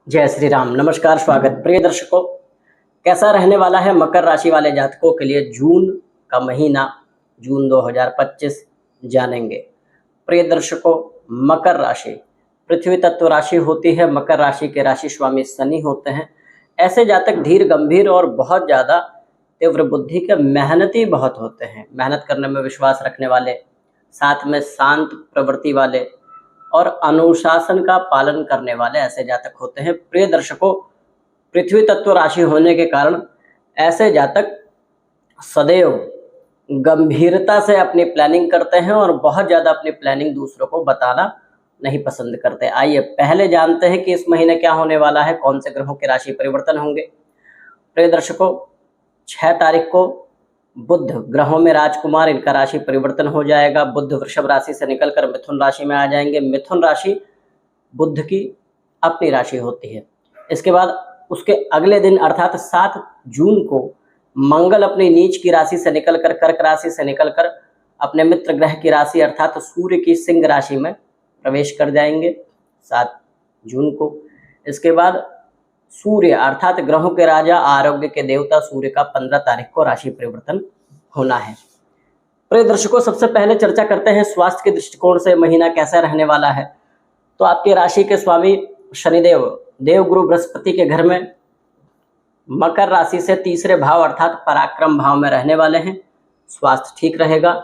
जय श्री राम। नमस्कार, स्वागत प्रिय दर्शकों। कैसा रहने वाला है मकर राशि वाले जातकों के लिए जून का महीना, जून 2025 जानेंगे। प्रिय दर्शकों, मकर राशि पृथ्वी तत्व राशि होती है। मकर राशि के राशि स्वामी शनि होते हैं। ऐसे जातक धीर गंभीर और बहुत ज़्यादा तीव्र बुद्धि के मेहनती बहुत होते हैं। मेहनत करने में विश्वास रखने वाले, साथ में शांत प्रवृत्ति वाले और अनुशासन का पालन करने वाले ऐसे जातक होते हैं। प्रिय दर्शकों, पृथ्वी तत्व राशि होने के कारण ऐसे जातक सदैव गंभीरता से अपनी प्लानिंग करते हैं और बहुत ज़्यादा अपनी प्लानिंग दूसरों को बताना नहीं पसंद करते। आइए पहले जानते हैं कि इस महीने क्या होने वाला है, कौन से ग्रहों के राशि परिवर्तन होंगे। प्रिय दर्शकों, 6 तारीख को बुध ग्रहों में राजकुमार, इनका राशि परिवर्तन हो जाएगा। बुध वृषभ राशि से निकलकर मिथुन राशि में आ जाएंगे। मिथुन राशि बुध की अपनी राशि होती है। इसके बाद उसके अगले दिन अर्थात 7 जून को मंगल अपनी नीच की राशि से निकलकर कर्क राशि से निकलकर अपने मित्र ग्रह की राशि अर्थात सूर्य की सिंह राशि में प्रवेश कर जाएंगे 7 जून को। इसके बाद सूर्य अर्थात ग्रहों के राजा, आरोग्य के देवता सूर्य का 15 तारीख को राशि परिवर्तन होना है। प्रिय दर्शकों, सबसे पहले चर्चा करते हैं स्वास्थ्य के दृष्टिकोण से महीना कैसा रहने वाला है। तो आपके राशि के स्वामी शनिदेव देवगुरु बृहस्पति के घर में मकर राशि से तीसरे भाव अर्थात पराक्रम भाव में रहने वाले हैं। स्वास्थ्य ठीक रहेगा।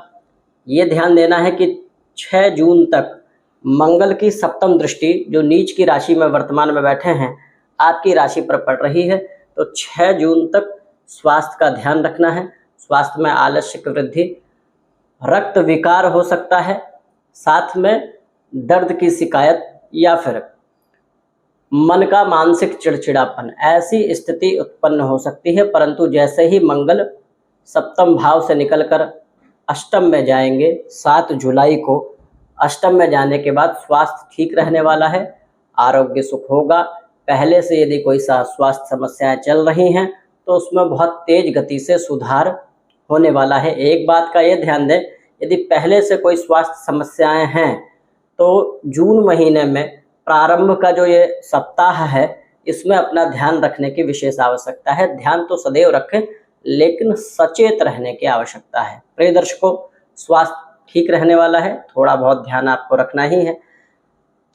ये ध्यान देना है कि 6 जून तक मंगल की सप्तम दृष्टि जो नीच की राशि में वर्तमान में बैठे हैं आपकी राशि पर पड़ रही है। तो 6 जून तक स्वास्थ्य का ध्यान रखना है। स्वास्थ्य में आलस्य की वृद्धि, रक्त विकार हो सकता है, साथ में दर्द की शिकायत या फिर मन का मानसिक चिड़चिड़ापन, ऐसी स्थिति उत्पन्न हो सकती है। परंतु जैसे ही मंगल सप्तम भाव से निकलकर अष्टम में जाएंगे 7 जुलाई को, अष्टम में जाने के बाद स्वास्थ्य ठीक रहने वाला है, आरोग्य सुख होगा। पहले से यदि कोई स्वास्थ्य समस्याएं चल रही हैं तो उसमें बहुत तेज गति से सुधार होने वाला है। एक बात का ये ध्यान दें, यदि पहले से कोई स्वास्थ्य समस्याएं हैं तो जून महीने में प्रारंभ का जो ये सप्ताह है इसमें अपना ध्यान रखने की विशेष आवश्यकता है। ध्यान तो सदैव रखें लेकिन सचेत रहने की आवश्यकता है। प्रिय दर्शकों, स्वास्थ्य ठीक रहने वाला है, थोड़ा बहुत ध्यान आपको रखना ही है।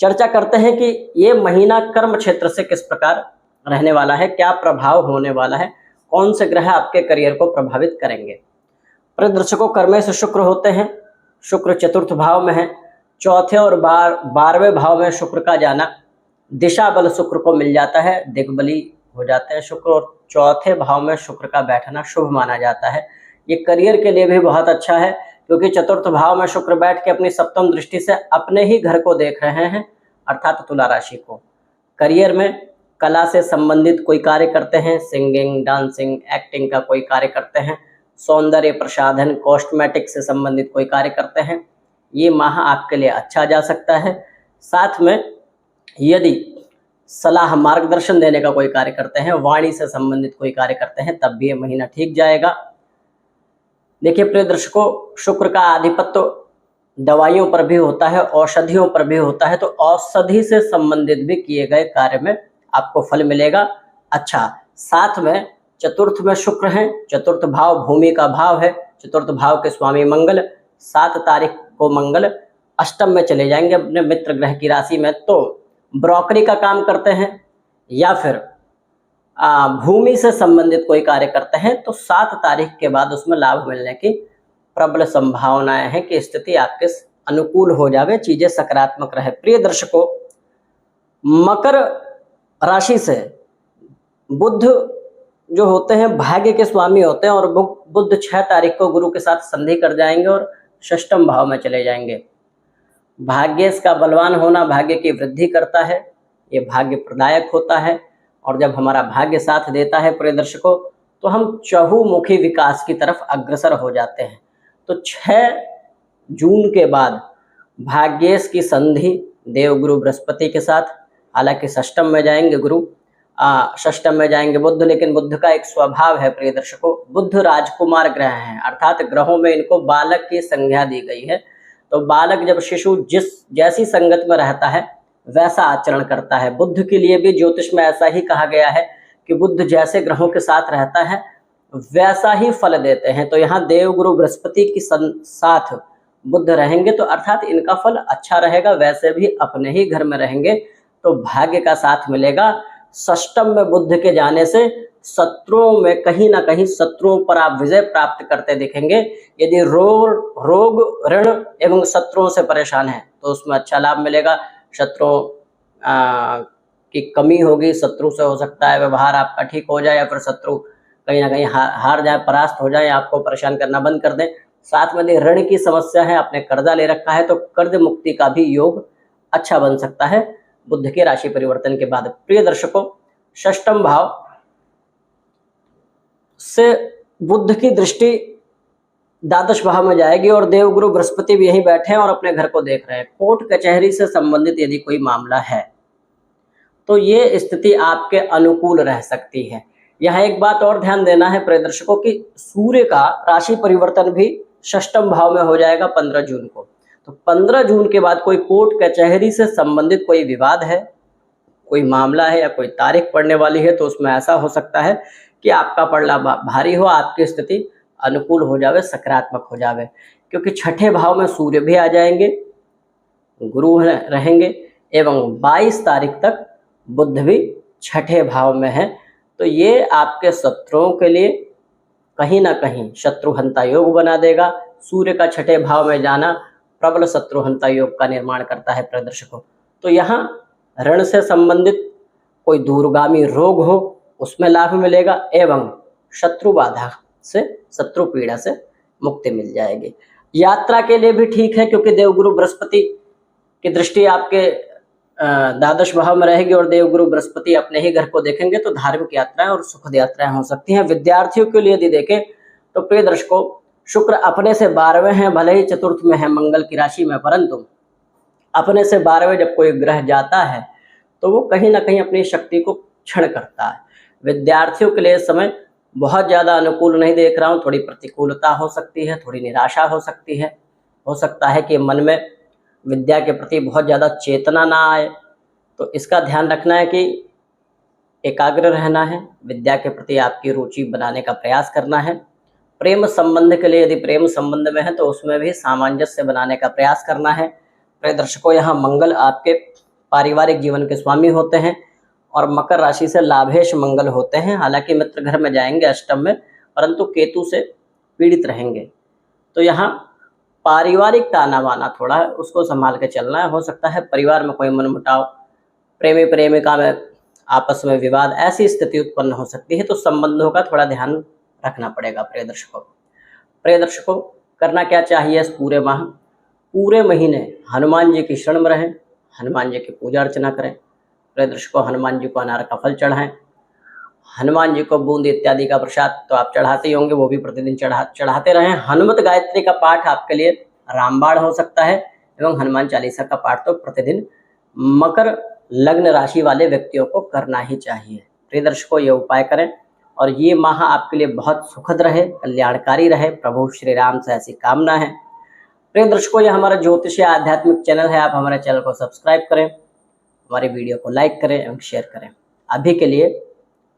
चर्चा करते हैं कि ये महीना कर्म क्षेत्र से किस प्रकार रहने वाला है, क्या प्रभाव होने वाला है, कौन से ग्रह आपके करियर को प्रभावित करेंगे। प्रिय दर्शकों, कर्मे से शुक्र होते हैं। शुक्र चतुर्थ भाव में है। चौथे और 12वें भाव में शुक्र का जाना दिशा बल शुक्र को मिल जाता है, दिग्बली हो जाते हैं शुक्र। और चौथे भाव में शुक्र का बैठना शुभ माना जाता है। ये करियर के लिए भी बहुत अच्छा है क्योंकि चतुर्थ भाव में शुक्र बैठ के अपनी सप्तम दृष्टि से अपने ही घर को देख रहे हैं अर्थात तुला राशि को। करियर में कला से संबंधित कोई कार्य करते हैं, सिंगिंग, डांसिंग, एक्टिंग का कोई कार्य करते हैं, सौंदर्य प्रसाधन, कॉस्मेटिक से संबंधित कोई कार्य करते हैं, ये माह आपके लिए अच्छा जा सकता है। साथ में यदि सलाह मार्गदर्शन देने का कोई कार्य करते हैं, वाणी से संबंधित कोई कार्य करते हैं, तब भी ये महीना ठीक जाएगा। देखिए प्रिय दर्शकों, शुक्र का आधिपत्य दवाइयों पर भी होता है, औषधियों पर भी होता है। तो औषधि से संबंधित भी किए गए कार्य में आपको फल मिलेगा। अच्छा, साथ में चतुर्थ में शुक्र है, चतुर्थ भाव भूमि का भाव है, चतुर्थ भाव के स्वामी मंगल। 7 तारीख को मंगल अष्टम में चले जाएंगे अपने मित्र ग्रह की राशि में। तो ब्रोकरी का काम करते हैं या फिर भूमि से संबंधित कोई कार्य करते हैं तो 7 तारीख के बाद उसमें लाभ मिलने की प्रबल संभावनाएं हैं कि स्थिति आपके अनुकूल हो जावे, चीजें सकारात्मक रहे। प्रिय दर्शकों, मकर राशि से बुध जो होते हैं भाग्य के स्वामी होते हैं और बुध 6 तारीख को गुरु के साथ संधि कर जाएंगे और षष्ठम भाव में चले जाएंगे। भाग्येश का बलवान होना भाग्य की वृद्धि करता है, ये भाग्य प्रदायक होता है। और जब हमारा भाग्य साथ देता है प्रिय दर्शकों तो हम चहुमुखी विकास की तरफ अग्रसर हो जाते हैं। तो 6 जून के बाद भाग्येश की संधि देवगुरु बृहस्पति के साथ, हालांकि षष्ठम में जाएंगे गुरु, षष्ठम में जाएंगे बुध, लेकिन बुध का एक स्वभाव है प्रिय दर्शकों, बुध राजकुमार ग्रह हैं अर्थात ग्रहों में इनको बालक की संज्ञा दी गई है। तो बालक जब शिशु जिस जैसी संगत में रहता है वैसा आचरण करता है। बुध के लिए भी ज्योतिष में ऐसा ही कहा गया है कि बुध जैसे ग्रहों के साथ रहता है वैसा ही फल देते हैं। तो यहाँ देवगुरु बृहस्पति के साथ बुध रहेंगे तो अर्थात इनका फल अच्छा रहेगा। वैसे भी अपने ही घर में रहेंगे तो भाग्य का साथ मिलेगा। षष्टम में बुध के जाने से शत्रुओं में कहीं ना कहीं शत्रुओं पर आप विजय प्राप्त करते दिखेंगे। यदि रोग ऋण एवं शत्रुओं से परेशान है तो उसमें अच्छा लाभ मिलेगा। शत्रुओं की कमी होगी, शत्रु से हो सकता है व्यवहार आपका ठीक हो जाए या फिर शत्रु कहीं ना कहीं हार जाए, परास्त हो जाए, आपको परेशान करना बंद कर दें। साथ में ऋण की समस्या है, आपने कर्जा ले रखा है तो कर्ज मुक्ति का भी योग अच्छा बन सकता है बुध के राशि परिवर्तन के बाद। प्रिय दर्शकों, षष्टम भाव से बुध की दृष्टि द्वादश भाव में जाएगी और देवगुरु बृहस्पति भी यहीं बैठे हैं और अपने घर को देख रहे हैं। कोर्ट कचहरी से संबंधित यदि कोई मामला है तो ये स्थिति आपके अनुकूल रह सकती है। यहाँ एक बात और ध्यान देना है प्रिय दर्शकों कि सूर्य का राशि परिवर्तन भी षष्टम भाव में हो जाएगा 15 जून को। तो 15 जून के बाद कोई कोर्ट कचहरी से संबंधित कोई विवाद है, कोई मामला है या कोई तारीख पड़ने वाली है तो उसमें ऐसा हो सकता है कि आपका पड़ला भारी हो, आपकी स्थिति अनुकूल हो जावे, सकारात्मक हो जावे। क्योंकि छठे भाव में सूर्य भी आ जाएंगे, गुरु रहेंगे एवं 22 तारीख तक बुध भी छठे भाव में है। तो ये आपके शत्रुओं के लिए कहीं ना कहीं शत्रुहंता योग बना देगा। सूर्य का छठे भाव में जाना प्रबल शत्रुहंता योग का निर्माण करता है प्रिय दर्शकों। तो यहाँ ऋण से संबंधित कोई दूरगामी रोग हो उसमें लाभ मिलेगा एवं शत्रु बाधा से, शत्रु पीड़ा से मुक्ति मिल जाएगी। यात्रा के लिए भी ठीक है क्योंकि देवगुरु बृहस्पति की दृष्टि आपके द्वादश भाव में रहेगी और देवगुरु बृहस्पति अपने ही घर को देखेंगे तो धार्मिक यात्राएं और सुखद यात्राएं हो सकती हैं। विद्यार्थियों के लिए यदि देखें तो प्रिय दर्शकों, शुक्र अपने से 12वें हैं, भले ही चतुर्थ में है मंगल की राशि में, परंतु अपने से 12वें जब कोई ग्रह जाता है तो वो कहीं ना कहीं अपनी शक्ति को क्षण करता है। विद्यार्थियों के लिए समय बहुत ज़्यादा अनुकूल नहीं देख रहा हूँ, थोड़ी प्रतिकूलता हो सकती है, थोड़ी निराशा हो सकती है। हो सकता है कि मन में विद्या के प्रति बहुत ज़्यादा चेतना ना आए, तो इसका ध्यान रखना है कि एकाग्र रहना है, विद्या के प्रति आपकी रुचि बनाने का प्रयास करना है। प्रेम संबंध के लिए यदि प्रेम संबंध में है तो उसमें भी सामंजस्य बनाने का प्रयास करना है। प्रिय दर्शकों, यहाँ मंगल आपके पारिवारिक जीवन के स्वामी होते हैं और मकर राशि से लाभेश मंगल होते हैं। हालांकि मित्र घर में जाएंगे अष्टम में, परंतु केतु से पीड़ित रहेंगे। तो यहाँ पारिवारिक ताना बाना थोड़ा है, उसको संभाल के चलना है। हो सकता है परिवार में कोई मनमुटाव, प्रेमी प्रेमिका में आपस में विवाद, ऐसी स्थिति उत्पन्न हो सकती है। तो संबंधों का थोड़ा ध्यान रखना पड़ेगा प्रिय दर्शकों। प्रिय दर्शकों, करना क्या चाहिए इस पूरे माह, पूरे महीने हनुमान जी की शरण में रहें, हनुमान जी की पूजा अर्चना करें। प्रिय दर्शकों, हनुमान जी को अनार का फल चढ़ाएं, हनुमान जी को बूंद इत्यादि का प्रसाद तो आप चढ़ाते ही होंगे, वो भी प्रतिदिन चढ़ाते रहें। हनुमत गायत्री का पाठ आपके लिए रामबाण हो सकता है एवं हनुमान चालीसा का पाठ तो प्रतिदिन मकर लग्न राशि वाले व्यक्तियों को करना ही चाहिए। प्रिय दर्शकों, ये उपाय करें और ये माह आपके लिए बहुत सुखद रहे, कल्याणकारी रहे। प्रभु श्री राम से ऐसी कामना है। प्रिय दर्शकों, ये हमारा ज्योतिषीय आध्यात्मिक चैनल है, आप हमारे चैनल को सब्सक्राइब करें, हमारी वीडियो को लाइक करें एवं शेयर करें। अभी के लिए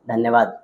धन्यवाद।